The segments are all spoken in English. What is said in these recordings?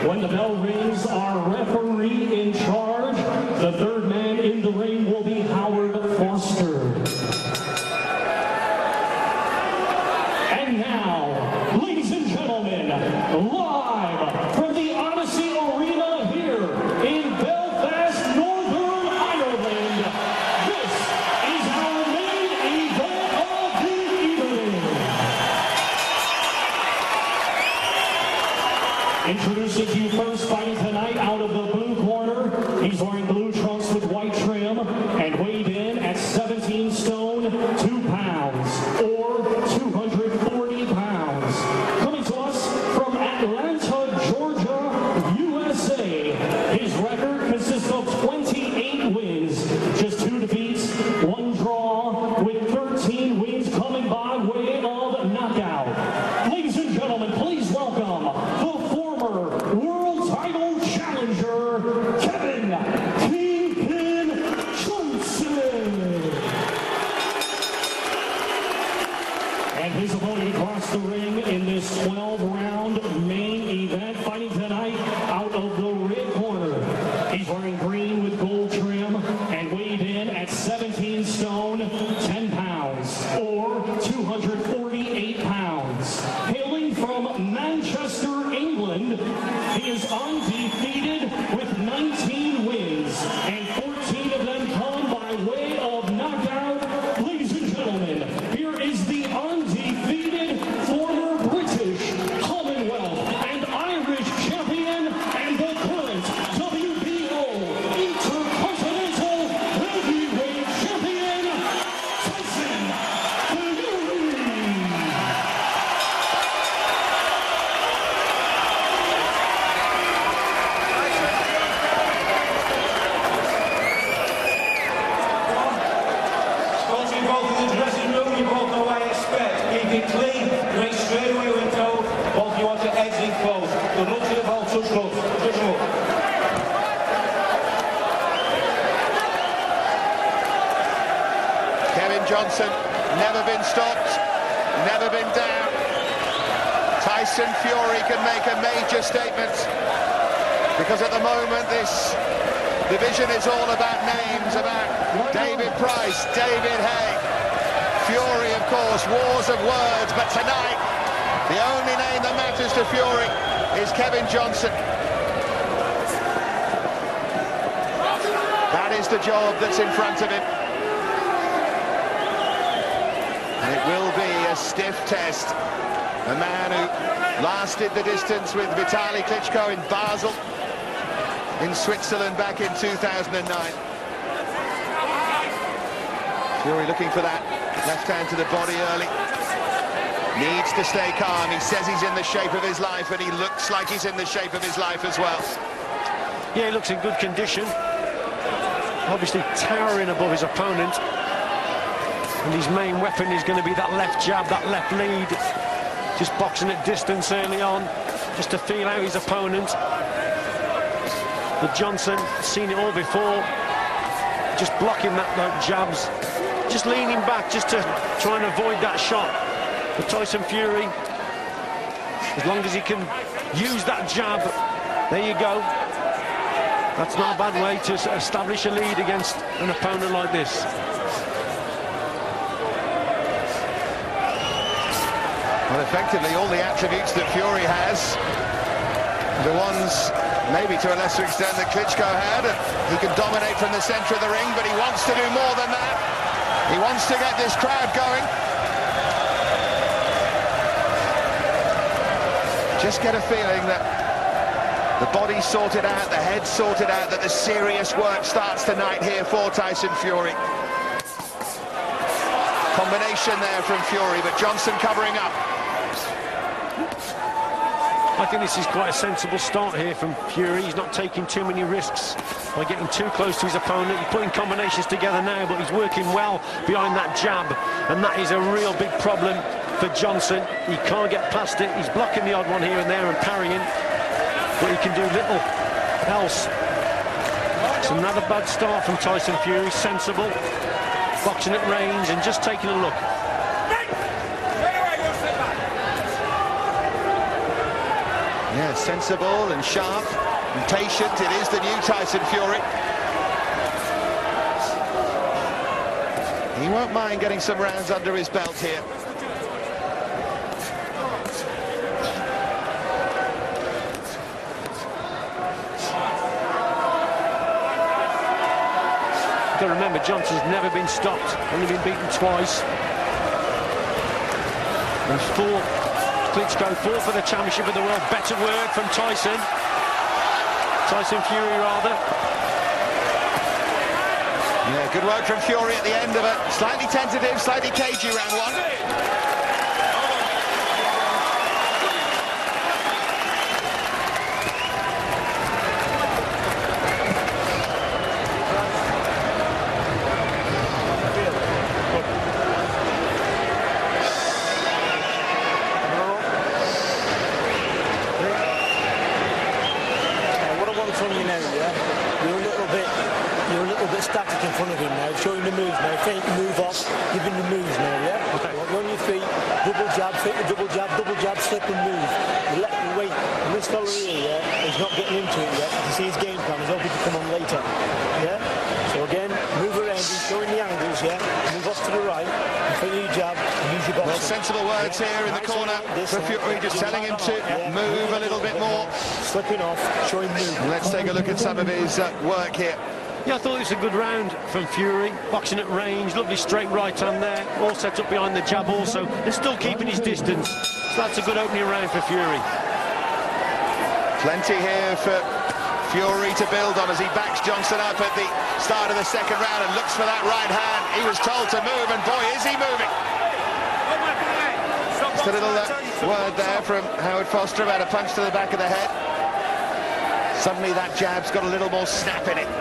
When the bell rings, our referee in charge, the third man in the ring, will be Howard Foster. And now, ladies and gentlemen, live from the Odyssey Arena here in Belfast, Northern Ireland, this is our main event of the evening. Introducing to you first, fighting tonight out of the blue corner. He's wearing blue trunks with white trim and weighed in at 17 stone, 2 pounds, or 240 pounds. Coming to us from Atlanta, Georgia, USA. His record consists of 28 wins, just 2 defeats, 1 draw, with 13 wins coming by way of knockout. Ladies and gentlemen, please welcome the former world title challenger, Kevin Kingpin Johnson. And his opponent across the ring in this 12-round main event, fighting tonight out of the red corner. He's wearing green with gold trim and weighed in at 17 stone, 10 pounds, or 248 pounds. Hailing from Manchester, England, he is undefeated with 19 wins, and 14 of them come by way of knockout. Ladies and gentlemen, here is the undefeated former British, Commonwealth, and Irish champion, and the current WBO Intercontinental Heavyweight Champion, Tyson Fury. Sponsoring both in the dressing room, you both know what I expect. Keep it clean, right straight away when told. Both you want to exit close. Good luck to the ball, touch gloves. Touch them up. Kevin Johnson, never been stopped, never been down. Tyson Fury can make a major statement, because at the moment this division is all about names, about David Price, David Haig. Fury, of course, wars of words, but tonight the only name that matters to Fury is Kevin Johnson. That is the job that's in front of him. And it will be a stiff test. A man who lasted the distance with Vitaly Klitschko in Basel, in Switzerland back in 2009. Fury looking for that left hand to the body early. Needs to stay calm. He says he's in the shape of his life, and he looks like he's in the shape of his life as well. Yeah, he looks in good condition. Obviously towering above his opponent. And his main weapon is going to be that left jab, that left lead. Just boxing at distance early on, just to feel out his opponent. But Johnson, seen it all before, just blocking that jabs, just leaning back just to try and avoid that shot. But Tyson Fury, as long as he can use that jab, there you go. That's not a bad way to establish a lead against an opponent like this. Well, effectively, all the attributes that Fury has, the ones, maybe to a lesser extent, that Klitschko had. He can dominate from the centre of the ring, but he wants to do more than that. He wants to get this crowd going. Just get a feeling that the body's sorted out, the head's sorted out, that the serious work starts tonight here for Tyson Fury. Combination there from Fury, but Johnson covering up. I think this is quite a sensible start here from Fury. He's not taking too many risks by getting too close to his opponent. He's putting combinations together now, but he's working well behind that jab, and that is a real big problem for Johnson. He can't get past it. He's blocking the odd one here and there and parrying, but he can do little else. It's another bad start from Tyson Fury. Sensible, boxing at range and just taking a look. Yeah, Yeah, sensible and sharp and patient. It is the new Tyson Fury. He won't mind getting some rounds under his belt here. You've got to remember, Johnson's never been stopped, only been beaten twice. And Klitschko fought for the championship of the world. Better word from Tyson. Tyson Fury, rather. Yeah, good work from Fury at the end of it. Slightly tentative, slightly cagey round one. Static in front of him now, showing the moves now, fake move off, giving the moves now, yeah? Okay. On your feet, double jab, fake the double jab, slip and move. You let him wait. And this fella here, yeah, he's not getting into it yet. You see his game plan, he's hoping to come on later, yeah? So again, move around, he's showing the angles, yeah? Move off to the right, and fake your jab, and use your boxing. Well, sensible words here in the corner for Fury, just telling him to move a little bit more. Slipping off, showing move. Let's take a look at some of his work here. Yeah, I thought it was a good round from Fury. Boxing at range, lovely straight right hand there. All set up behind the jab also. And still keeping his distance. So that's a good opening round for Fury. Plenty here for Fury to build on as he backs Johnson up at the start of the second round and looks for that right hand. He was told to move, and boy, is he moving. Just a little word there from Howard Foster about a punch to the back of the head. Suddenly that jab's got a little more snap in it.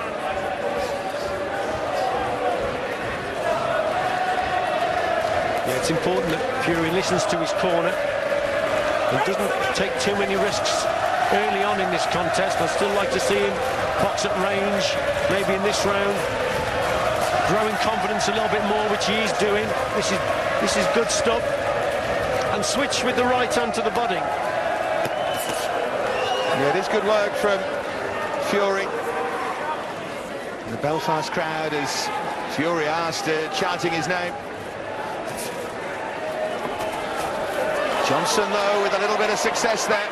Yeah, it's important that Fury listens to his corner and doesn't take too many risks early on in this contest. I'd still like to see him box at range, maybe in this round, growing confidence a little bit more, which he is doing. This is good stuff. And switch with the right hand to the body. Yeah, it is good work from Fury. The Belfast crowd, as Fury asked, chanting his name. Johnson, though, with a little bit of success there.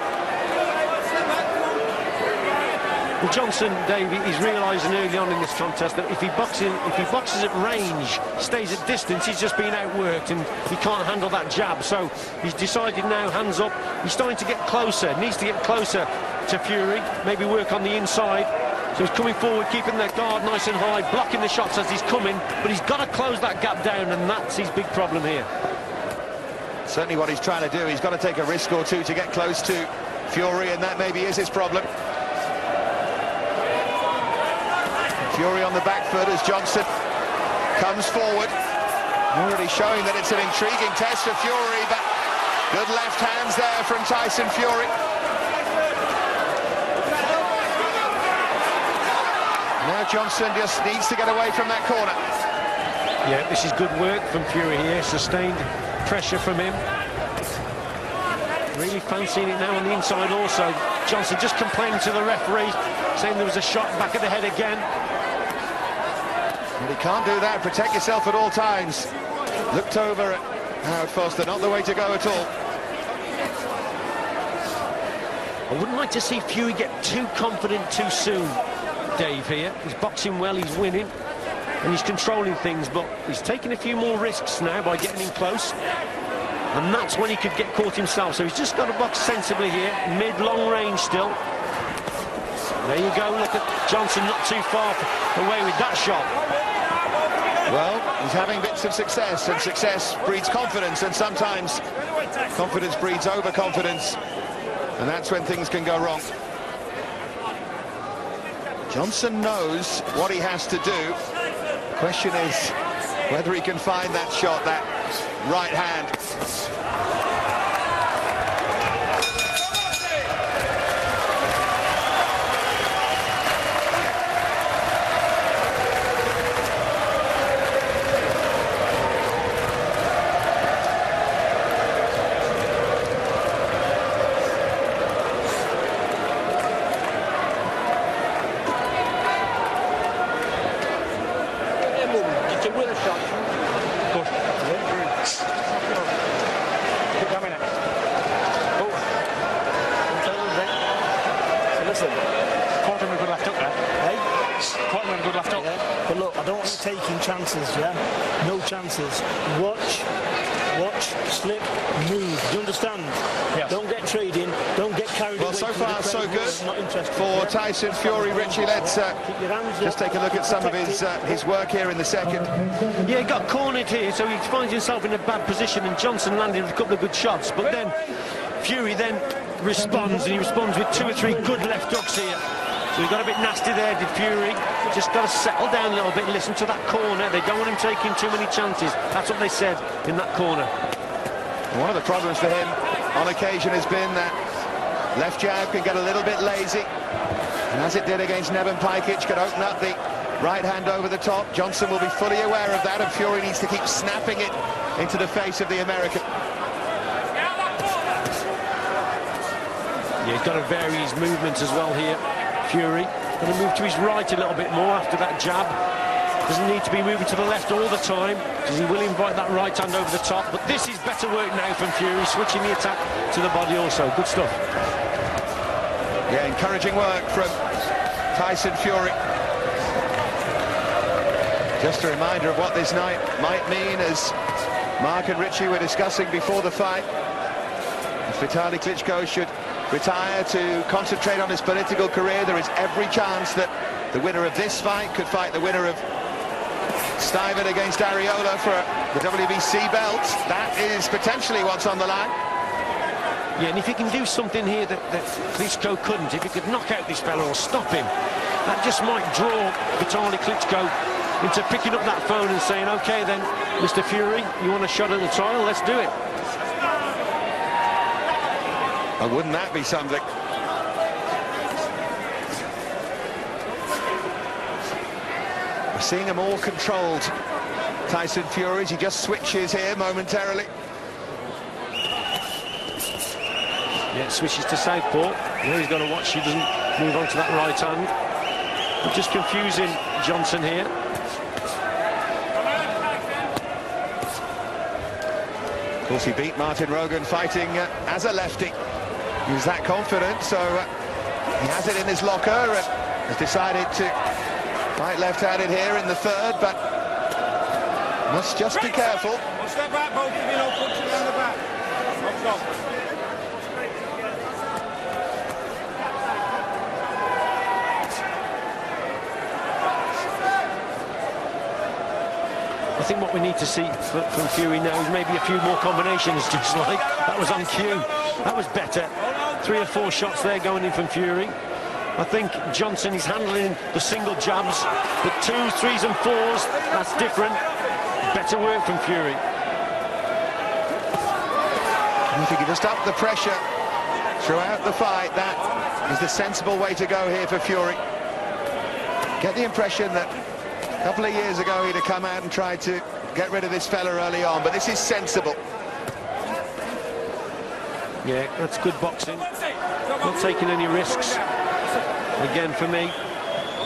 Well, Johnson, Davey, he's realising early on in this contest that if he boxes at range, stays at distance, he's just being outworked and he can't handle that jab. So he's decided now, hands up. He's starting to get closer, needs to get closer to Fury, maybe work on the inside. So he's coming forward, keeping that guard nice and high, blocking the shots as he's coming, but he's got to close that gap down, and that's his big problem here. Certainly what he's trying to do, he's got to take a risk or two to get close to Fury, and that maybe is his problem. Fury on the back foot as Johnson comes forward. Already showing that it's an intriguing test for Fury, but good left hands there from Tyson Fury. Now Johnson just needs to get away from that corner. Yeah, this is good work from Fury here, sustained pressure from him. Really fancying it now on the inside also. Johnson just complaining to the referee, saying there was a shot back of the head again. But he can't do that. Protect yourself at all times. Looked over at Howard Foster, not the way to go at all. I wouldn't like to see Fury get too confident too soon, Dave, here. He's boxing well, he's winning, and he's controlling things, but he's taking a few more risks now by getting in close, and that's when he could get caught himself. So he's just got to box sensibly here, mid-long range still. There you go, look at Johnson not too far away with that shot. Well, he's having bits of success, and success breeds confidence, and sometimes confidence breeds overconfidence, and that's when things can go wrong. Johnson knows what he has to do. The question is whether he can find that shot, that right hand. Caught him a good left hook there. Hey? Caught him a good left hook. Yeah. But look, I don't want you taking chances, yeah? No chances. Watch, slip, move. Do you understand? Yes. Don't get trading, don't get carried away. Well, so far so good Not interested, for yeah? Tyson Fury. Richie, let's Keep your hands just up, take a look at some of protect his work here in the second. Yeah, he got cornered here, so he finds himself in a bad position, and Johnson landed with a couple of good shots, but then Fury then responds, and he responds with 2 or 3 good left hooks here. So he got a bit nasty there, did Fury. Just got to settle down a little bit, listen to that corner. They don't want him taking too many chances. That's what they said in that corner. One of the problems for him on occasion has been that left jab can get a little bit lazy, and as it did against Neven Pajic, could open up the right hand over the top. Johnson will be fully aware of that, and Fury needs to keep snapping it into the face of the American. Yeah, he's got to vary his movements as well here, Fury. Going to move to his right a little bit more after that jab. Doesn't need to be moving to the left all the time, because he will invite that right hand over the top. But this is better work now from Fury, switching the attack to the body also. Good stuff. Yeah, encouraging work from Tyson Fury. Just a reminder of what this night might mean, as Mark and Richie were discussing before the fight. If Vitaly Klitschko should retire to concentrate on his political career, there is every chance that the winner of this fight could fight the winner of Stiven against Ariola for the WBC belt. That is potentially what's on the line. Yeah, and if he can do something here that Klitschko couldn't, if he could knock out this fella or stop him, that just might draw Vitaly Klitschko into picking up that phone and saying, OK then, Mr. Fury, you want a shot at the title? Let's do it. And wouldn't that be something? We're seeing a more controlled Tyson Fury. He just switches here momentarily. Yeah, switches to southpaw. Now he's got to watch he doesn't move on to that right hand. But just confusing Johnson here. Of course, he beat Martin Rogan fighting as a lefty. He was that confident, so he has it in his locker and has decided to fight left-handed here in the third, but must just be careful. One step back, both of you, no punching around the back. Up top. I think what we need to see from Fury now is maybe a few more combinations, just like that was on cue. That was better. 3 or 4 shots there going in from Fury. I think Johnson is handling the single jabs, but 2s, 3s and 4s, that's different. Better work from Fury. And if you can just up the pressure throughout the fight, that is the sensible way to go here for Fury. Get the impression that a couple of years ago he'd have come out and tried to get rid of this fella early on, but this is sensible. Yeah, that's good boxing. Not taking any risks. Again, for me,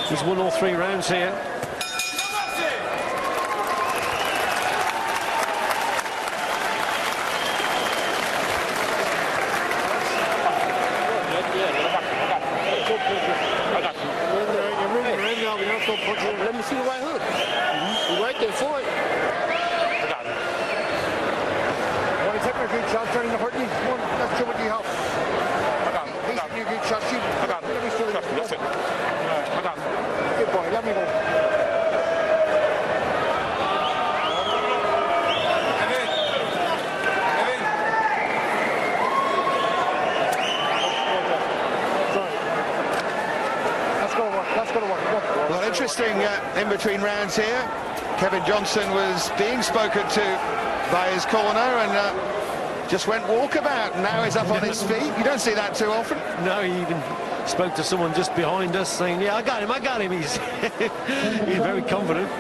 he's won all 3 rounds here. Let me see the right hook. You're right there for it. I want to take my good shot, trying to hurt you. Come on, let's show what you have. He's your good shot, shoot. Let me show you. That's it. Good boy, let me go. Let's go to work. Well, interesting in between rounds here. Kevin Johnson was being spoken to by his corner and just went walkabout, and now he's up on his feet. You don't see that too often. No, he even spoke to someone just behind us saying, yeah, I got him. He's, he's very confident.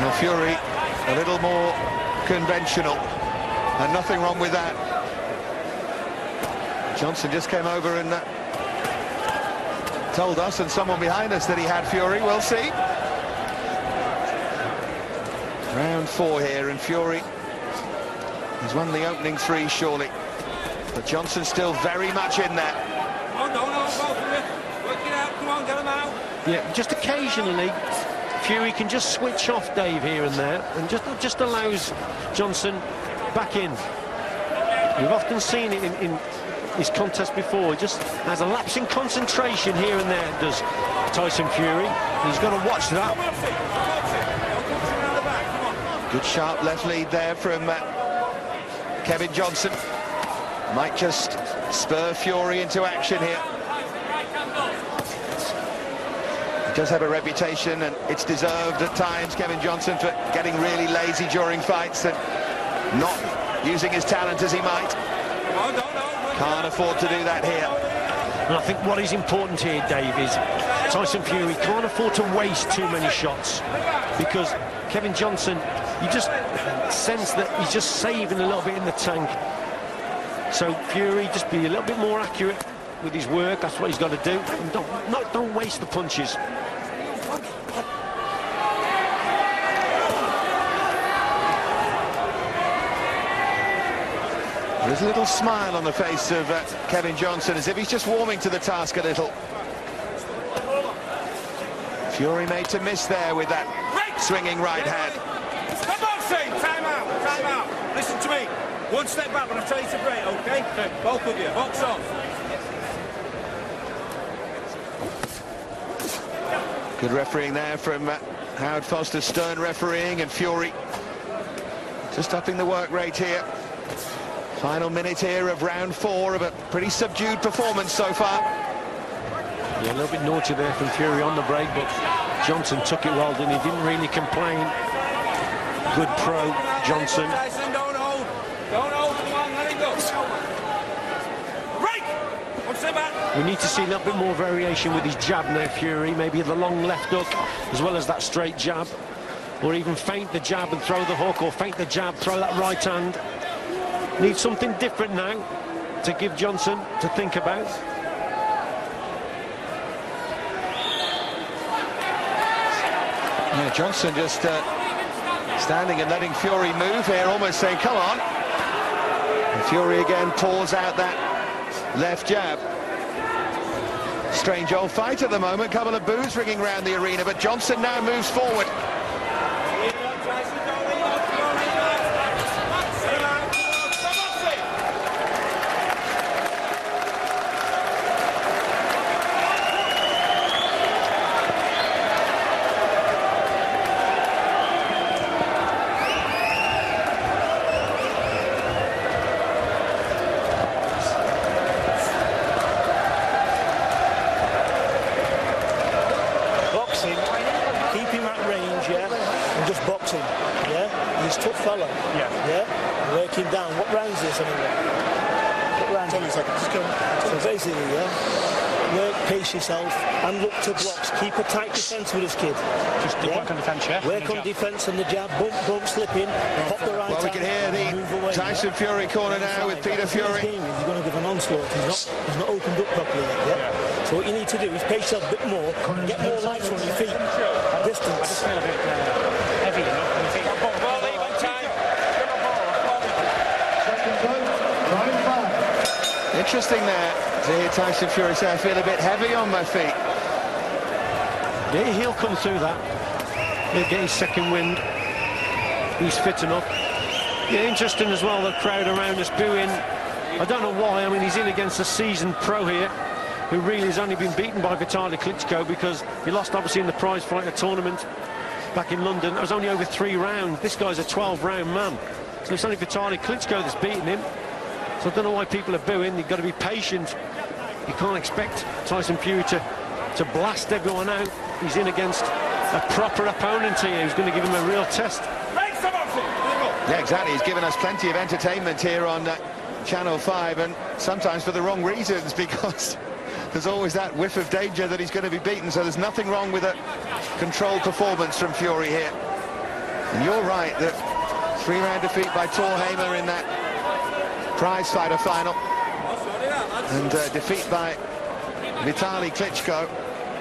Well, Fury a little more conventional, and nothing wrong with that. Johnson just came over and told us and someone behind us that he had Fury. We'll see. Round 4 here, and Fury has won the opening 3, surely. But Johnson still very much in there. Oh, no, both of you. Work it out. Come on, get him out. Yeah, just occasionally Fury can just switch off Dave here and there, and just allows Johnson back in. We've often seen it in his contest before. He just has a lapse in concentration here and there, does Tyson Fury. He's got to watch that. Good sharp left lead there from Kevin Johnson. Might just spur Fury into action here. He does have a reputation, and it's deserved at times, Kevin Johnson, for getting really lazy during fights and not using his talent as he might. Can't afford to do that here. And I think what is important here, Dave, is Tyson Fury can't afford to waste too many shots, because Kevin Johnson, you just sense that he's just saving a little bit in the tank. So Fury, just be a little bit more accurate with his work. That's what he's got to do. And don't waste the punches. There's a little smile on the face of Kevin Johnson, as if he's just warming to the task a little. Fury made to miss there with that swinging right hand. Come on, Shane. Time out. Listen to me. One step back when I tell you to break, OK? Both of you, box on. Good refereeing there from Howard Foster, stern refereeing, and Fury just upping the work rate here. Final minute here of round 4 of a pretty subdued performance so far. Yeah, a little bit naughty there from Fury on the break, but Johnson took it well, didn't he? Didn't really complain. Good pro, Johnson. Tyson, don't hold. Don't hold. Come on, let it go. Break! One step back. We need to see a little bit more variation with his jab now, Fury. Maybe the long left hook, as well as that straight jab. Or even feint the jab and throw the hook, or feint the jab, throw that right hand. Needs something different now to give Johnson to think about. Yeah, Johnson just standing and letting Fury move here, almost saying, come on. And Fury again pours out that left jab. Strange old fight at the moment, couple of boos ringing around the arena, but Johnson now moves forward. Yourself and look to blocks. Keep a tight defence with this kid. Just work on defence, yeah? Work on defence and the jab, bump, slip in, pop the right. Well, we can hear the Tyson Fury corner now with Peter Fury. He's going to give an onslaught. He's not opened up properly yet. Yeah? So what you need to do is pace yourself a bit more, get more lights on your feet. Distance. I just feel a bit heavy, you know? Ball, leave on time. Interesting there to hear Tyson Fury say, I feel a bit heavy on my feet. Yeah, he'll come through that. He'll get his second wind. He's fit enough. Yeah, interesting as well, the crowd around us booing. I don't know why. I mean, he's in against a seasoned pro here, who really has only been beaten by Vitaly Klitschko, because he lost, obviously, in the prize fighter tournament back in London. It was only over 3 rounds. This guy's a 12-round man. So it's only Vitaly Klitschko that's beaten him. So I don't know why people are booing. You've got to be patient. You can't expect Tyson Fury to blast everyone out. He's in against a proper opponent here who's going to give him a real test. Yeah, exactly. He's given us plenty of entertainment here on Channel 5, and sometimes for the wrong reasons, because there's always that whiff of danger that he's going to be beaten. So there's nothing wrong with a controlled performance from Fury here. And you're right, that 3-round defeat by Torhamer in that prize fighter final, and defeat by Vitaly Klitschko,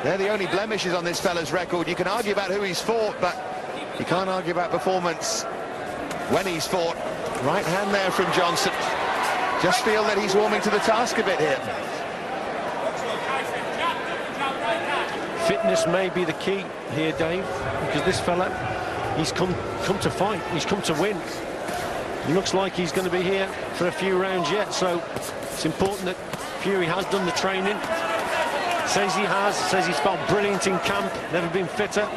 they're the only blemishes on this fella's record. You can argue about who he's fought, but you can't argue about performance when he's fought. Right hand there from Johnson. just feel that he's warming to the task a bit here. Fitness may be the key here, Dave, because this fella, he's come to fight, he's come to win. It looks like he's going to be here for a few rounds yet, so it's important that Fury has done the training. Says he has, says he's felt brilliant in camp, never been fitter.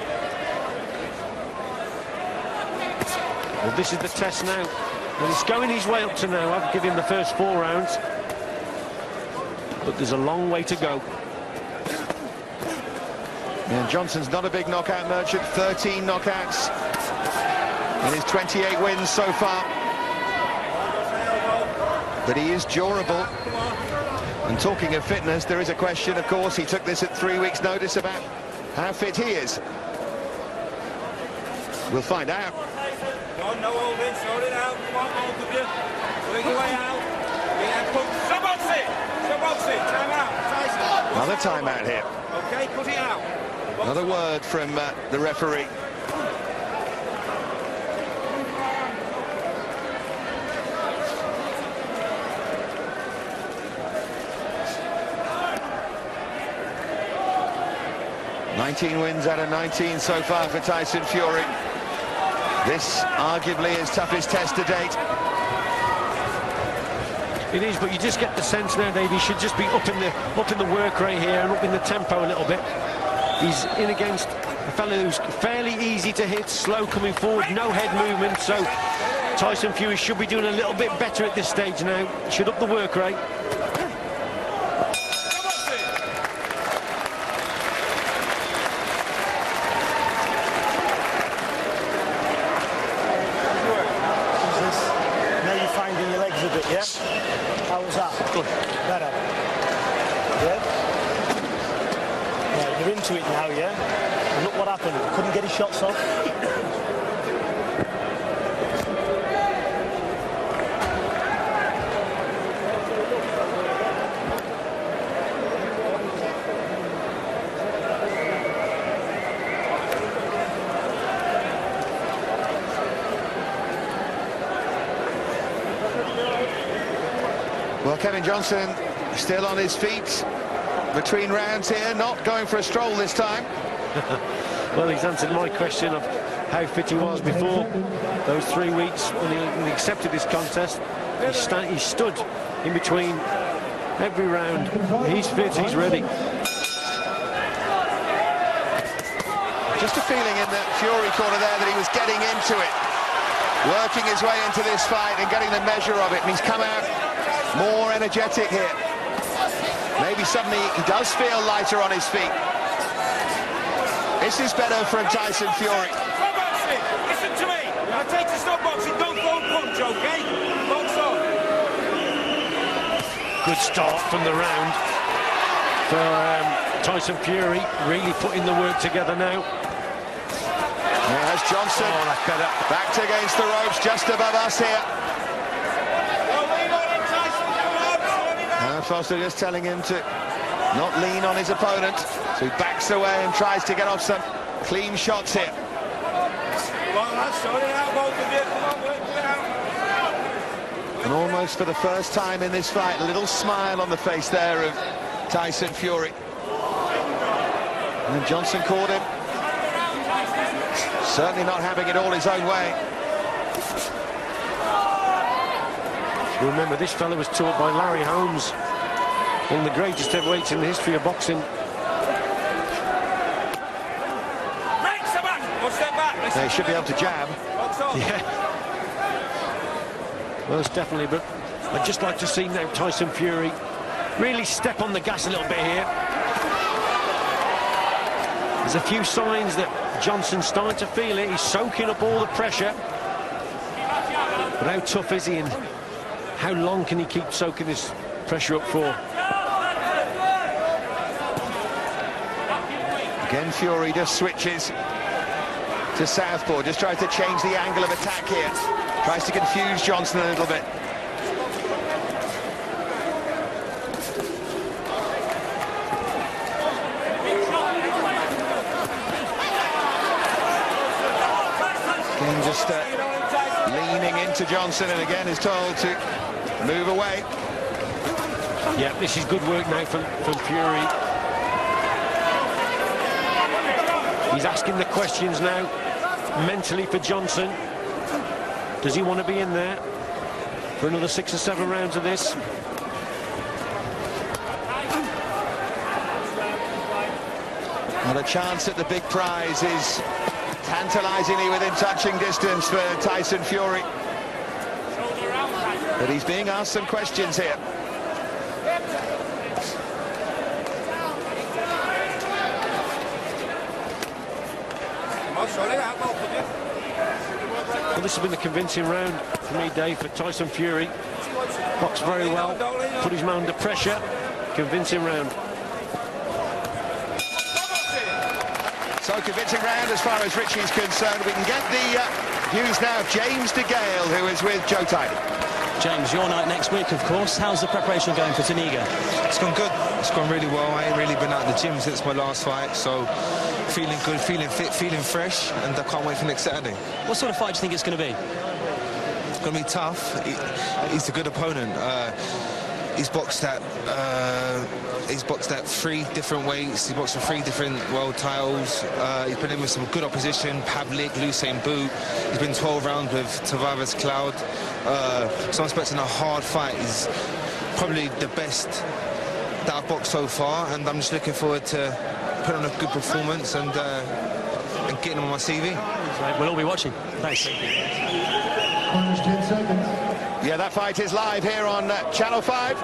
Well, this is the test now. And he's going his way up to now. I've given him the first 4 rounds. But there's a long way to go. And Johnson's not a big knockout merchant. 13 knockouts in his 28 wins so far. But he is durable. And talking of fitness, there is a question, of course. He took this at 3 weeks' notice about how fit he is. We'll find out. No holding, sort it out. Come on, both of you. Bring your way out. Sabotsi, time out. Tyson. Another timeout here. Okay, cut it out. Another word from the referee. "19 wins out of 19 so far for Tyson Fury. This arguably his toughest test to date." It is, but you just get the sense now, Dave, he should just be up in the work rate here and up in the tempo a little bit. He's in against a fellow who's fairly easy to hit, slow coming forward, no head movement, so Tyson Fury should be doing a little bit better at this stage now. Should up the work rate. How was that? Good. Better. Yeah? Yeah, you're into it now, yeah? And look what happened. Couldn't get his shots off. Well, Kevin Johnson still on his feet between rounds here, not going for a stroll this time. Well, he's answered my question of how fit he was before those 3 weeks when he accepted this contest. He stood in between every round. He's fit, he's ready. Just a feeling in the Fury corner there that he was getting into it, working his way into this fight and getting the measure of it, and he's come out more energetic here. Maybe suddenly he does feel lighter on his feet. This is better from Tyson Fury. Listen to me. I take to stop boxing, don't go punch, okay? Box on. Good start from the round for Tyson Fury, really putting the work together now. There's Johnson. Oh, that's better. Backed against the ropes just above us here. Foster just telling him to not lean on his opponent, so he backs away and tries to get off some clean shots here. And almost for the first time in this fight, a little smile on the face there of Tyson Fury. And then Johnson caught him. Certainly not having it all his own way. Remember, this fella was taught by Larry Holmes, one of the greatest heavyweights in the history of boxing. They should be able to jab. Yeah. Most definitely, but I'd just like to see now Tyson Fury really step on the gas a little bit here. There's a few signs that Johnson's starting to feel it. He's soaking up all the pressure. But how tough is he, and how long can he keep soaking this pressure up for? Again, Fury just switches to southpaw, just tries to change the angle of attack here. Tries to confuse Johnson a little bit. Again, just leaning into Johnson, and again is told to move away. Yeah, this is good work now from Fury. He's asking the questions now, mentally for Johnson. Does he want to be in there for another 6 or 7 rounds of this? Well, the chance at the big prize is tantalisingly within touching distance for Tyson Fury. But he's being asked some questions here. Well, this has been a convincing round for me, Dave, for Tyson Fury. Boxed very well, put his man under pressure. Convincing round. So convincing round as far as Richie's concerned. We can get the views now of James DeGale, who is with Joe Tyson. James, your night next week, of course. How's the preparation going for Taniga? It's gone good. It's gone really well. I ain't really been out in the gym since my last fight, so feeling good, feeling fit, feeling fresh, and I can't wait for next Saturday. What sort of fight do you think it's going to be? It's going to be tough. He's a good opponent. He's boxed at 3 different weights. He's boxed for 3 different world titles. He's been in with some good opposition: Pavlik, Usain Bolt. He's been 12 rounds with Tavares Cloud. So I'm expecting a hard fight. He's probably the best that I've boxed so far, and I'm just looking forward to putting on a good performance and getting him on my CV. We'll all be watching. Thanks. 10 seconds. Yeah, that fight is live here on Channel 5.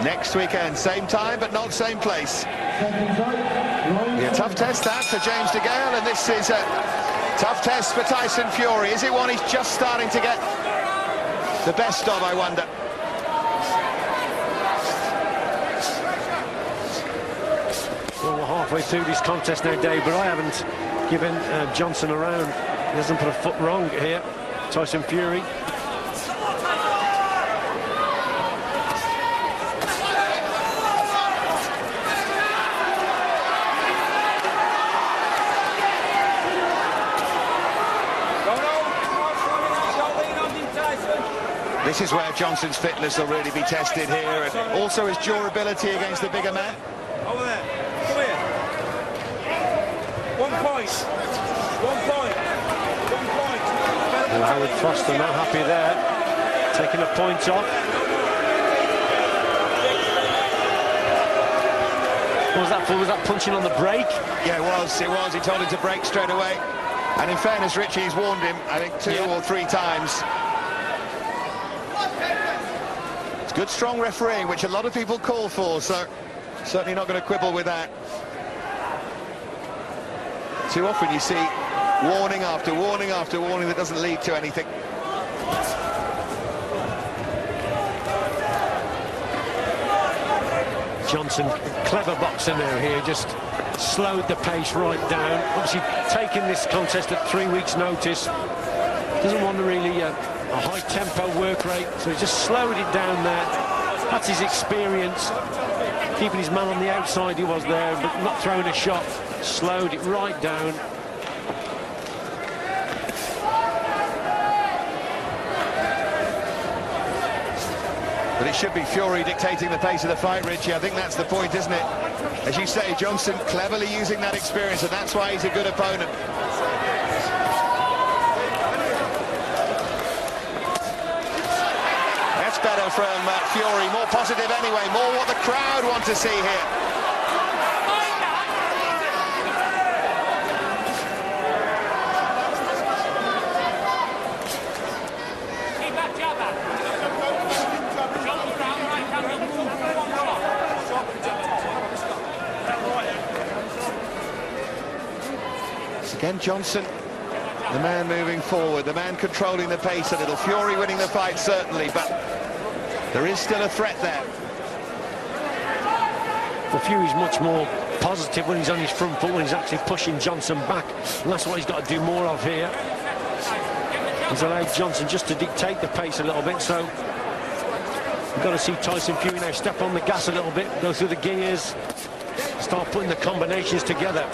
Next weekend, same time, but not same place. Yeah, tough test that for James DeGale, and this is a tough test for Tyson Fury. Is it one he's just starting to get the best of, I wonder? Well, we're halfway through this contest now, Dave, but I haven't given Johnson a round. He hasn't put a foot wrong here. Tyson Fury. This is where Johnson's fitness will really be tested here, and also his durability against the bigger man. Over there. Come here. 1 point. 1 point. 1 point. Well, Howard Foster not happy there, taking a point off. What was that for? Was that punching on the break? Yeah, it was. He told him to break straight away. And in fairness, Richie's warned him, I think, 2 or 3 times. It's good, strong refereeing, which a lot of people call for, so certainly not going to quibble with that. Too often you see warning after warning after warning that doesn't lead to anything. Johnson, clever boxer now here, just slowed the pace right down. Obviously taking this contest at 3 weeks' notice. Doesn't want to really a high-tempo work rate, so he just slowed it down there. That's his experience. Keeping his man on the outside, he was there, but not throwing a shot. Slowed it right down. But it should be Fury dictating the pace of the fight, Richie. I think that's the point, isn't it? As you say, Johnson cleverly using that experience, and that's why he's a good opponent. That's better from Fury, more positive anyway, more what the crowd want to see here. Again, Johnson, the man moving forward, the man controlling the pace a little. Fury winning the fight, certainly, but there is still a threat there. Well, Fury's much more positive when he's on his front foot, when he's actually pushing Johnson back. And that's what he's got to do more of here. He's allowed Johnson just to dictate the pace a little bit, so we've got to see Tyson Fury now step on the gas a little bit, go through the gears, start putting the combinations together.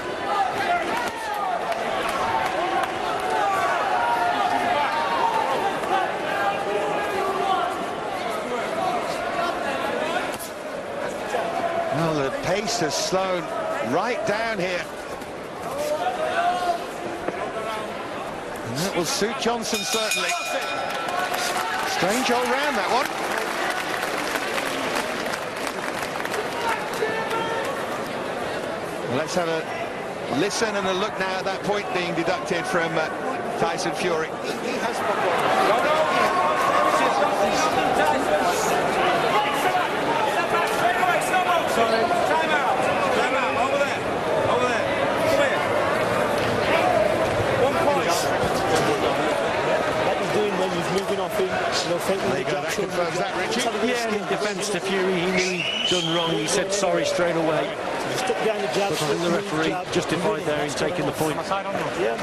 Well, the pace has slowed right down here. And that will suit Johnson, certainly. Strange old round, that one. Well, let's have a listen and a look now at that point being deducted from Tyson Fury. There you go, that confirms that, Richie. Yeah, in defence to Fury, he knew he'd done wrong. He said sorry straight away. But I think the referee justified there in taking the point. Yeah.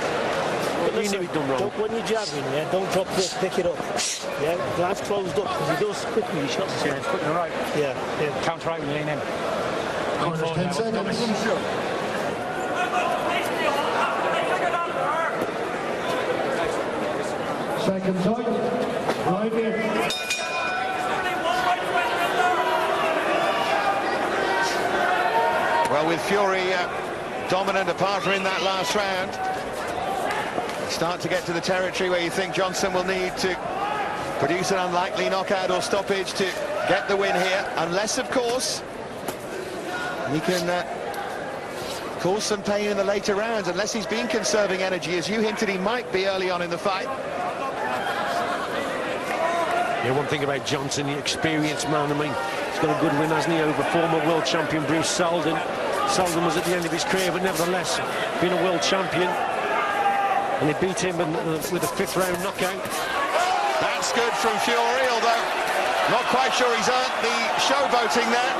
But he knew he'd done wrong. When you're jabbing, yeah, don't drop this, pick it up. Yeah, glass closed up, because he goes quickly, he shots it. Yeah, it's putting it right. Yeah, yeah. Counter right, lean in. Corners 10 seconds. Seconds out. Right here. Well, with Fury dominant apart from in that last round, start to get to the territory where you think Johnson will need to produce an unlikely knockout or stoppage to get the win here, unless, of course, he can cause some pain in the later rounds, unless he's been conserving energy, as you hinted he might be early on in the fight. Yeah, one thing about Johnson, the experienced man, I mean, he's got a good win, hasn't he, over former world champion Bruce Seldon. Seldon was at the end of his career, but nevertheless, been a world champion. And he beat him with a fifth-round knockout. That's good from Fury, although not quite sure he's earned the showboating there.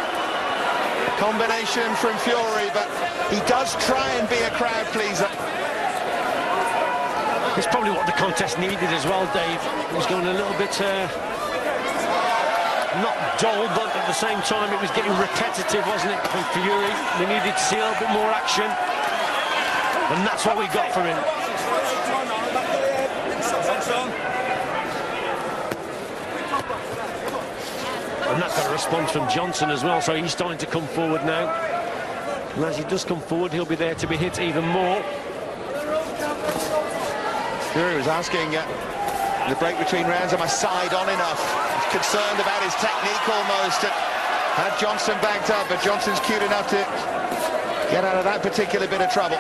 Combination from Fury, but he does try and be a crowd pleaser. It's probably what the contest needed as well, Dave. It was going a little bit... not dull, but at the same time it was getting repetitive, wasn't it, from Fury? We needed to see a little bit more action, and that's what we got from him. And that's got a response from Johnson as well, so he's starting to come forward now. And as he does come forward, he'll be there to be hit even more. Fury was asking the break between rounds, am I side on enough? He's concerned about his technique almost. Had Johnson backed up, but Johnson's cute enough to get out of that particular bit of trouble.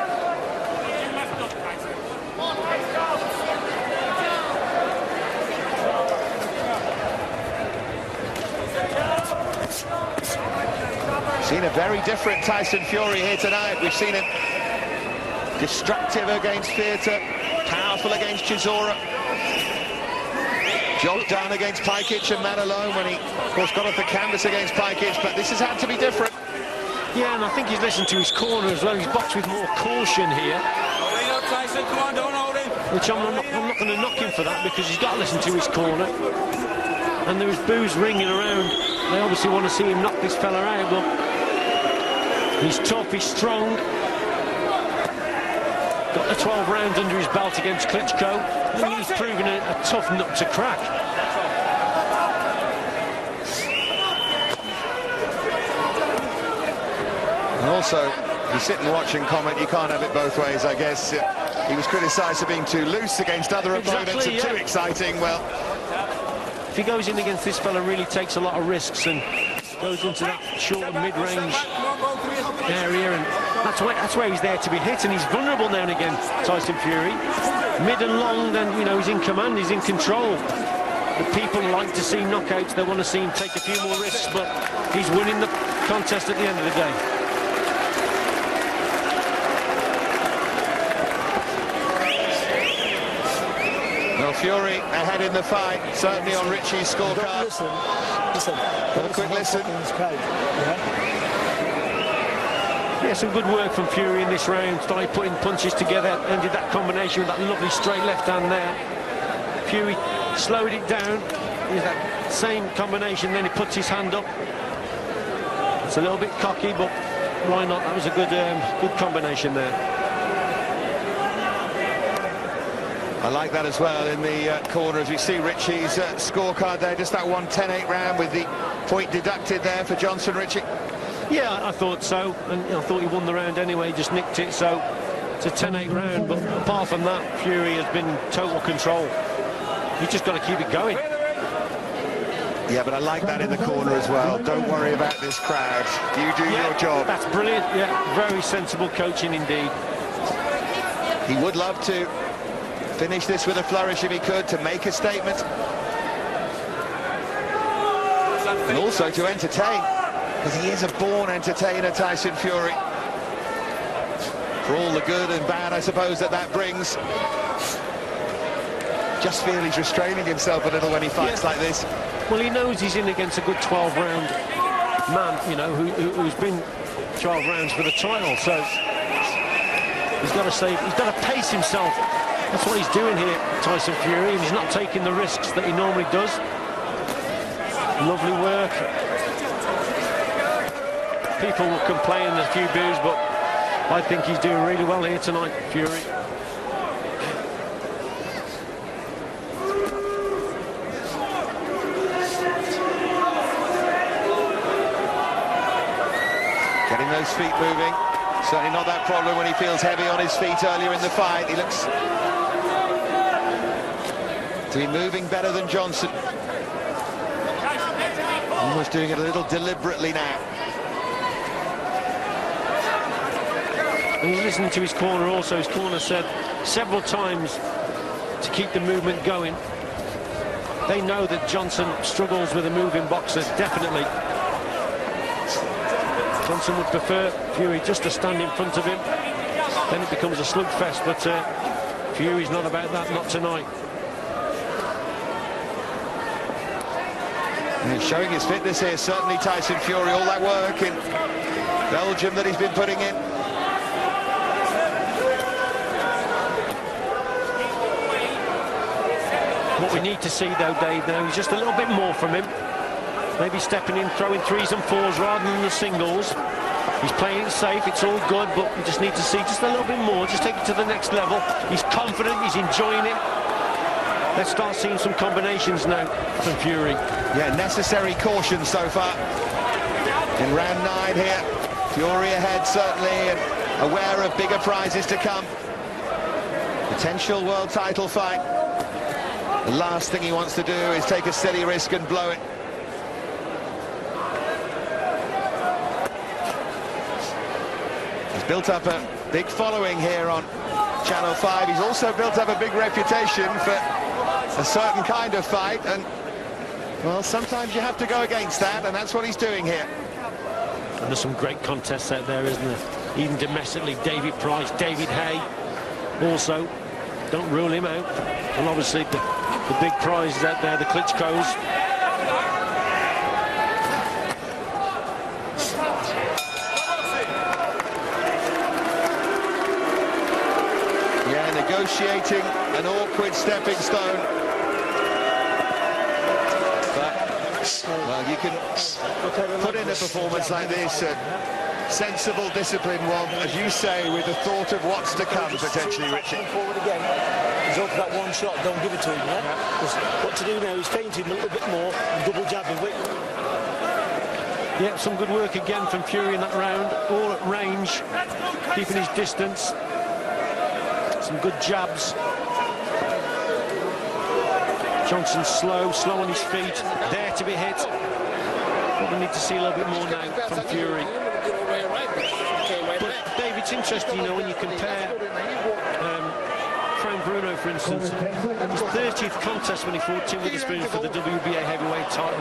Seen a very different Tyson Fury here tonight. We've seen him destructive against Theatre, powerful against Chisora, job done against Pajkic and man alone when he, of course, got off the canvas against Pajkic, but this has had to be different. Yeah, and I think he's listened to his corner as well. He's boxed with more caution here. Tyson, come on, don't hold him. Which I'm not going to knock him for that, because he's got to listen to his corner. And there is boos ringing around. They obviously want to see him knock this fella out, but he's tough, he's strong. Got the 12 rounds under his belt against Klitschko. I think he's proven a tough nut to crack. And also, you sit and watch and comment, you can't have it both ways, I guess. He was criticised for being too loose against other opponents and too exciting. Well, if he goes in against this fella, really takes a lot of risks and goes into that short and mid-range area, and that's where he's there to be hit, and he's vulnerable now and again, Tyson Fury. Mid and long, then, you know, he's in command, he's in control. The people like to see knockouts, they want to see him take a few more risks, but he's winning the contest at the end of the day. Well, Fury ahead in the fight, certainly on Richie's scorecard. Listen. Have a quick listen. Yeah, some good work from Fury in this round. Started putting punches together, ended that combination with that lovely straight left hand there. Fury slowed it down. He's that same combination, then he puts his hand up. It's a little bit cocky, but why not? That was a good combination there. I like that as well in the corner, as we see Richie's scorecard there, just that 1:10-8 round with the point deducted there for Johnson. Richie. Yeah, I thought so, and I thought he won the round anyway, just nicked it, so it's a 10-8 round, but apart from that, Fury has been in total control. You've just got to keep it going. Yeah, but I like that in the corner as well. Don't worry about this crowd. You do your job. That's brilliant, yeah, very sensible coaching indeed. He would love to finish this with a flourish if he could, to make a statement. And also to entertain, because he is a born entertainer, Tyson Fury. For all the good and bad, I suppose, that brings. Just feel he's restraining himself a little when he fights like this. Well, he knows he's in against a good 12-round man, you know, who's been 12 rounds for the title, so he's got to save, he's got to pace himself. That's what he's doing here, Tyson Fury, and he's not taking the risks that he normally does. Lovely work. People will complain, a few boos, but I think he's doing really well here tonight, Fury. Getting those feet moving. Certainly not that problem when he feels heavy on his feet earlier in the fight. He looks to be moving better than Johnson. Almost doing it a little deliberately now. And he's listening to his corner also. His corner said several times to keep the movement going. They know that Johnson struggles with a moving boxer, definitely. Johnson would prefer Fury just to stand in front of him. Then it becomes a slugfest, but Fury's not about that, not tonight. And he's showing his fitness here, certainly Tyson Fury, all that work in Belgium that he's been putting in. What we need to see though, Dave, now is just a little bit more from him. Maybe stepping in, throwing threes and fours rather than the singles. He's playing it safe, it's all good, but we just need to see just a little bit more, just take it to the next level. He's confident, he's enjoying it. Let's start seeing some combinations now from Fury. Yeah, necessary caution so far. In round 9 here, Fury ahead certainly, and aware of bigger prizes to come. Potential world title fight. The last thing he wants to do is take a silly risk and blow it. Built up a big following here on Channel 5. He's also built up a big reputation for a certain kind of fight, and well, sometimes you have to go against that, and that's what he's doing here. And there's some great contests out there, isn't there? Even domestically, David Price, David Hay, also, don't rule him out. And obviously the big prizes out there, the Klitschko's. Negotiating an awkward stepping stone. But, well, you can put in a performance like this, a sensible, disciplined one, as you say, with the thought of what's to come, potentially, Richie. Forward again. He's up for that one shot, don't give it to him, yeah? Because what to do now is feint him a little bit more and double jab him. Yeah, some good work again from Fury in that round, all at range, keeping his distance. Some good jabs. Johnson slow on his feet, there to be hit. But we need to see a little bit more now from Fury. But Dave, it's interesting, you know, when you compare Frank Bruno, for instance, his 30th contest when he fought Tim Witherspoon for the WBA heavyweight title.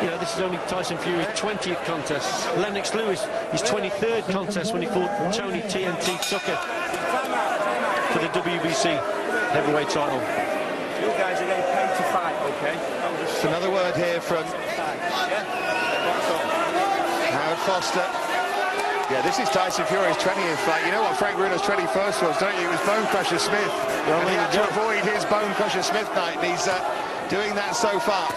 You know, this is only Tyson Fury's 20th contest. Lennox Lewis, his 23rd contest when he fought Tony TNT Tucker for the WBC heavyweight title. You guys are getting paid to fight, okay? Just another word here from Howard Foster. Yeah, this is Tyson Fury's 20th fight. You know what Frank Bruno's 21st was, don't you? It was Bone Crusher Smith. Well, and he had to avoid his Bone Crusher Smith night, and he's doing that so far.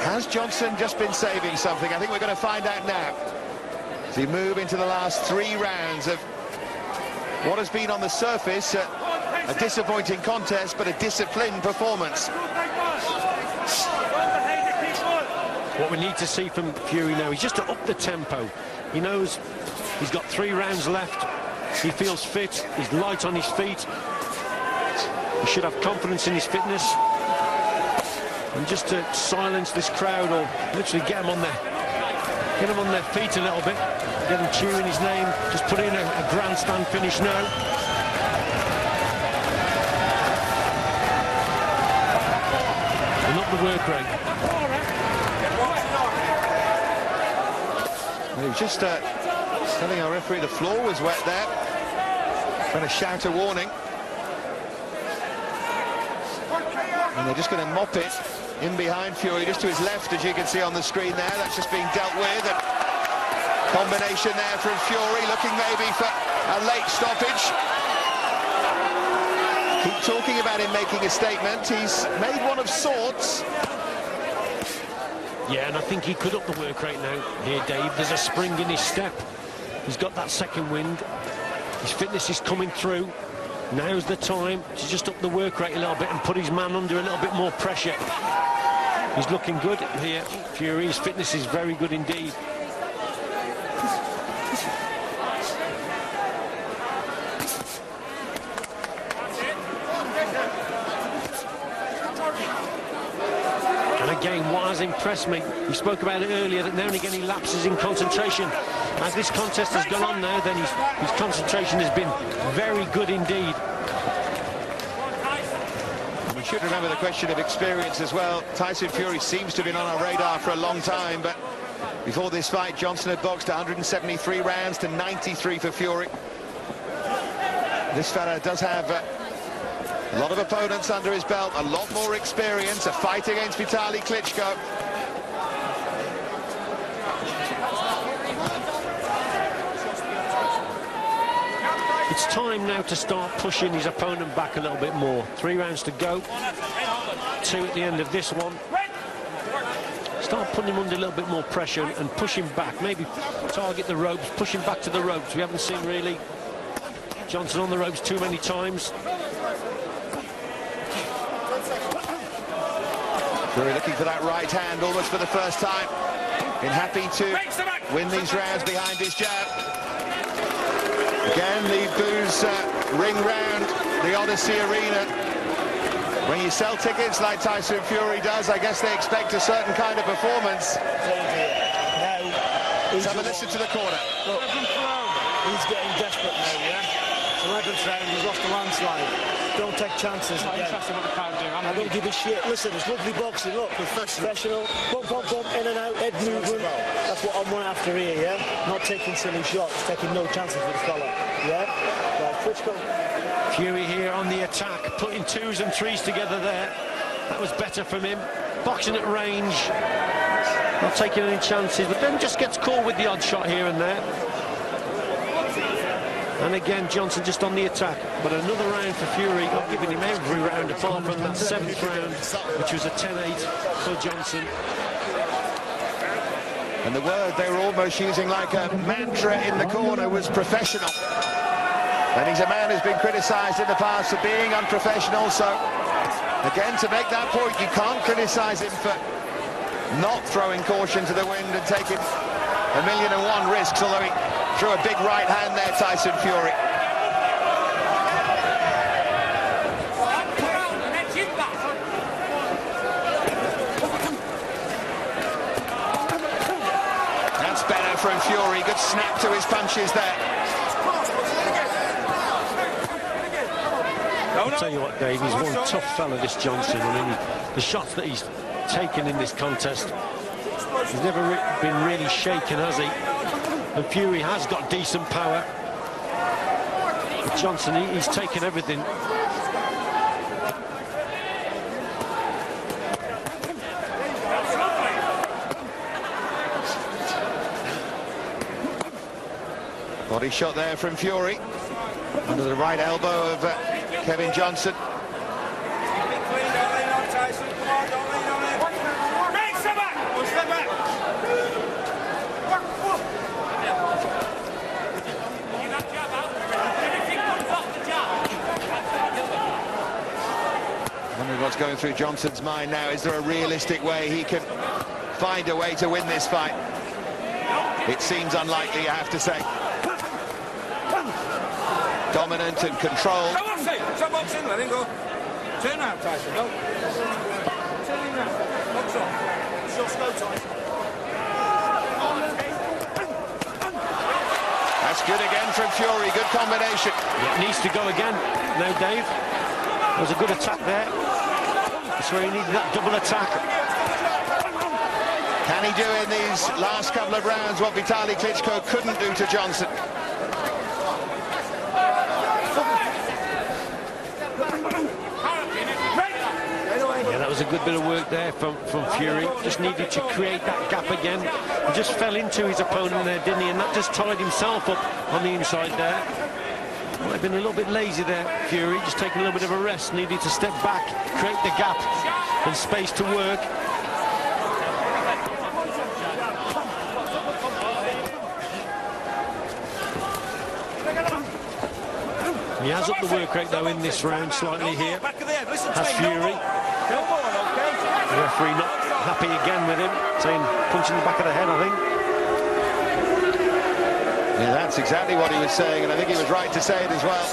Has Johnson just been saving something? I think we're going to find out now. As we move into the last 3 rounds of what has been on the surface a disappointing contest, but a disciplined performance. What What we need to see from Fury now is just to up the tempo. He knows he's got 3 rounds left. He feels fit. He's light on his feet. He should have confidence in his fitness. And just to silence this crowd, or literally get them on their feet a little bit, get them cheering his name, just put in a grandstand finish now. And up the work rate. He was just telling our referee the floor was wet there. Trying to shout a warning. And they're just going to mop it in behind Fury, just to his left, as you can see on the screen there. That's just being dealt with. And combination there from Fury, looking maybe for a late stoppage. Keep talking about him making a statement. He's made one of sorts. Yeah, and I think he could up the work rate now here, Dave. There's a spring in his step. He's got that second wind. His fitness is coming through. Now's the time to just up the work rate a little bit and put his man under a little bit more pressure. He's looking good here, Fury. His fitness is very good indeed. And again, what has impressed me, we spoke about it earlier, that now and again he lapses in concentration. As this contest has gone on now, then his concentration has been very good indeed. We should remember the question of experience as well. Tyson Fury seems to have been on our radar for a long time, but before this fight, Johnson had boxed 173 rounds to 93 for Fury. This fella does have a lot of opponents under his belt, a lot more experience, a fight against Vitaly Klitschko. It's time now to start pushing his opponent back a little bit more. 3 rounds to go. 2 at the end of this one. Start putting him under a little bit more pressure and push him back. Maybe target the ropes, push him back to the ropes. We haven't seen really Johnson on the ropes too many times. Fury looking for that right hand almost for the first time. Been happy to win these rounds behind his jab. Again, the boos ring round the Odyssey Arena. When you sell tickets like Tyson Fury does, I guess they expect a certain kind of performance. Let's have a listen to the corner. Look, he's getting desperate now, yeah? 11th round, he's lost a landslide. Don't take chances again. I don't give a shit. Listen, it's lovely boxing. Look, professional. Bump, bump, bump, in and out, head movement. That's what I'm running after here, yeah? Not taking silly shots, taking no chances with the fella, yeah? Right, Klitschko. Fury here on the attack, putting 2s and 3s together there. That was better from him. Boxing at range. Not taking any chances, but then just gets caught with the odd shot here and there. And again, Johnson just on the attack. But another round for Fury. I've given him every round apart from that 7th round, which was a 10-8 for Johnson. And the word they were almost using like a mantra in the corner was professional. And he's a man who's been criticised in the past for being unprofessional. So, again, to make that point, you can't criticise him for not throwing caution to the wind and taking 1,000,001 risks, although he threw a big right hand there, Tyson Fury. That's better from Fury. Good snap to his punches there. I'll tell you what, Dave, he's one tough fella, this Johnson. I mean, the shots that he's taken in this contest, he's never been really shaken, has he? And Fury has got decent power. But Johnson, he's taken everything. Body shot there from Fury. Under the right elbow of Kevin Johnson. What's going through Johnson's mind now? Is there a realistic way he can find a way to win this fight. It seems unlikely, I have to say. Dominant and controlled. Stop boxing, let him go. Turn around, Tyson, go. Turn him round. Box on. Just go, Tyson. That's good again from Fury, good combination. Yeah, needs to go again now, Dave. There was a good attack there. That's where he needed that double attack. Can he do in these last couple of rounds what Vitaly Klitschko couldn't do to Johnson? Yeah, that was a good bit of work there from Fury. Just needed to create that gap again. He just fell into his opponent there, didn't he? And that just tied himself up on the inside there. Might have been a little bit lazy there, Fury. Just taking a little bit of a rest. Needed to step back, create the gap and space to work. He has upped the work rate, though, in this round slightly here. Has Fury. The referee not happy again with him, saying punch in the back of the head, I think. Yeah, that's exactly what he was saying, and I think he was right to say it as well.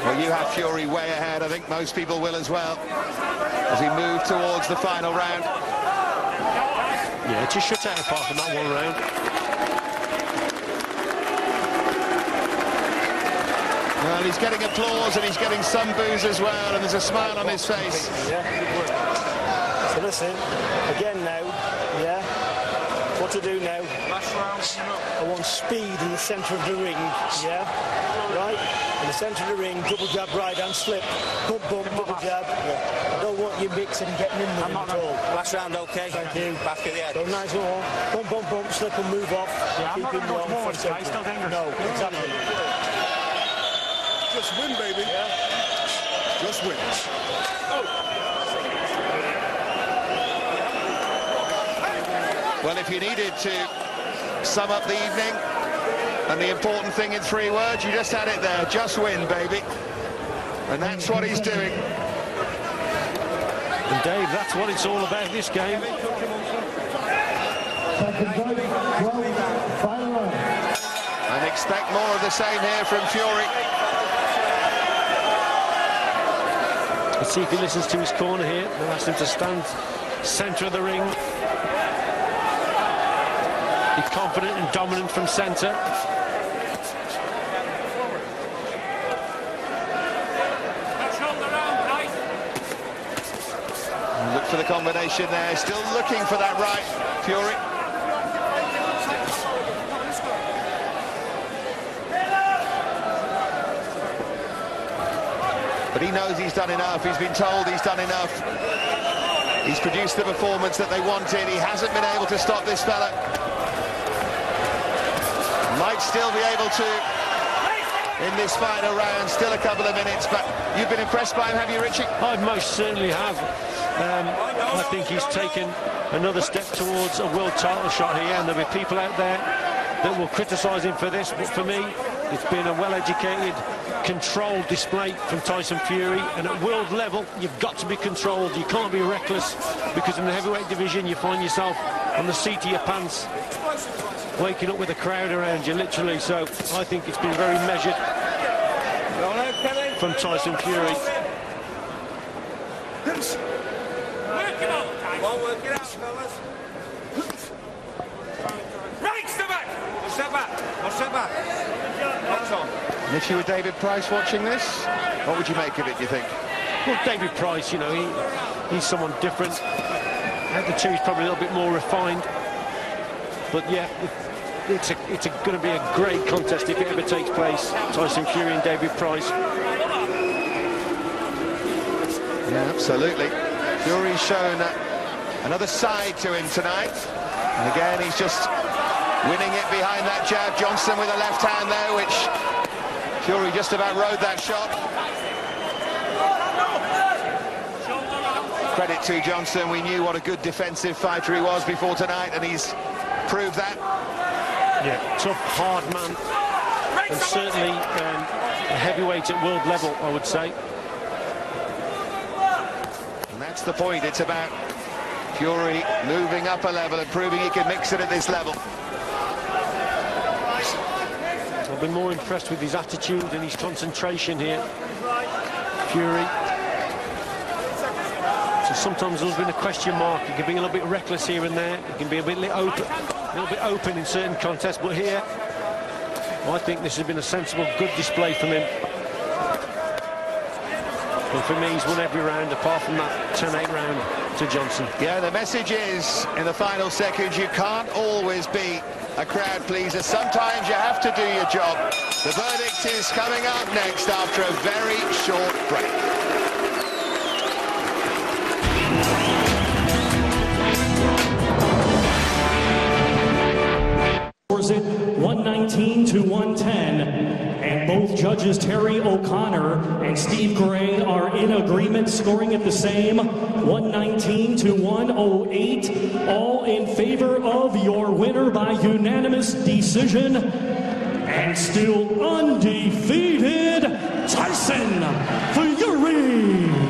Well, you have Fury way ahead. I think most people will as well, as we move towards the final round. Yeah, just shut out apart from that one round. Well, he's getting applause and he's getting some boos as well, and there's a smile on his face. Yeah, good work. So listen, again now, yeah, what to do now? Last round. I want speed in the centre of the ring, yeah, right? In the centre of the ring, double jab, right hand, slip, bump, bump, double jab. I don't want you mixing and getting in there at all. Last round, okay. Thank you. Back of the head. So nice one. Bump, bump, bump, slip and move off. Yeah, Keep him warm. No, exactly. Just win, baby. Yeah. Just win. Well, if you needed to sum up the evening, and the important thing in 3 words, you just had it there. Just win, baby. And that's what he's doing. And Dave, that's what it's all about, this game. And expect more of the same here from Fury. Let's see if he listens to his corner here. They'll ask him to stand centre of the ring. Be confident and dominant from centre. Look for the combination there. Still looking for that right, Fury. But he knows he's done enough. He's been told he's done enough. He's produced the performance that they wanted. He hasn't been able to stop this fella. Might still be able to in this final round. Still a couple of minutes, but you've been impressed by him, have you, Richie? I most certainly have. I think he's taken another step towards a world title shot here, and there'll be people out there that will criticise him for this, but for me, it's been a well-educated, controlled display from Tyson Fury, and at world level, you've got to be controlled. You can't be reckless, because in the heavyweight division, you find yourself on the seat of your pants, waking up with a crowd around you, literally. So I think it's been very measured from Tyson Fury. Work it out, fellas. Right, step back. One step back. One step back. Box on. And if you were David Price watching this, what would you make of it, do you think? Well, David Price, you know, he's someone different. Out the two, he's probably a little bit more refined. But yeah, it's going to be a great contest if it ever takes place. Tyson Fury and David Price. Yeah, absolutely. Fury's shown another side to him tonight. And again, he's just winning it behind that jab. Johnson with a left hand there, which Fury just about rode that shot. Credit to Johnson. We knew what a good defensive fighter he was before tonight, and he's proved that. Yeah, tough, hard man. and certainly a heavyweight at world level, I would say. And that's the point. It's about Fury moving up a level and proving he can mix it at this level. I've been more impressed with his attitude and his concentration here, Fury. So sometimes there's been a question mark. He can be a little bit reckless here and there. He can be a little bit open in certain contests. But here, I think this has been a sensible, good display from him. And for me, he's won every round apart from that 10-8 round to Johnson. Yeah, the message is, in the final seconds, you can't always be a crowd pleaser. Sometimes you have to do your job. The verdict is coming up next after a very short break. Scores it 119 to 110, and both judges Terry O'Connor and Steve Gray are in agreement, scoring at the same 119 to 108, all in favor of your winner by unanimous decision, and still undefeated, Tyson Fury.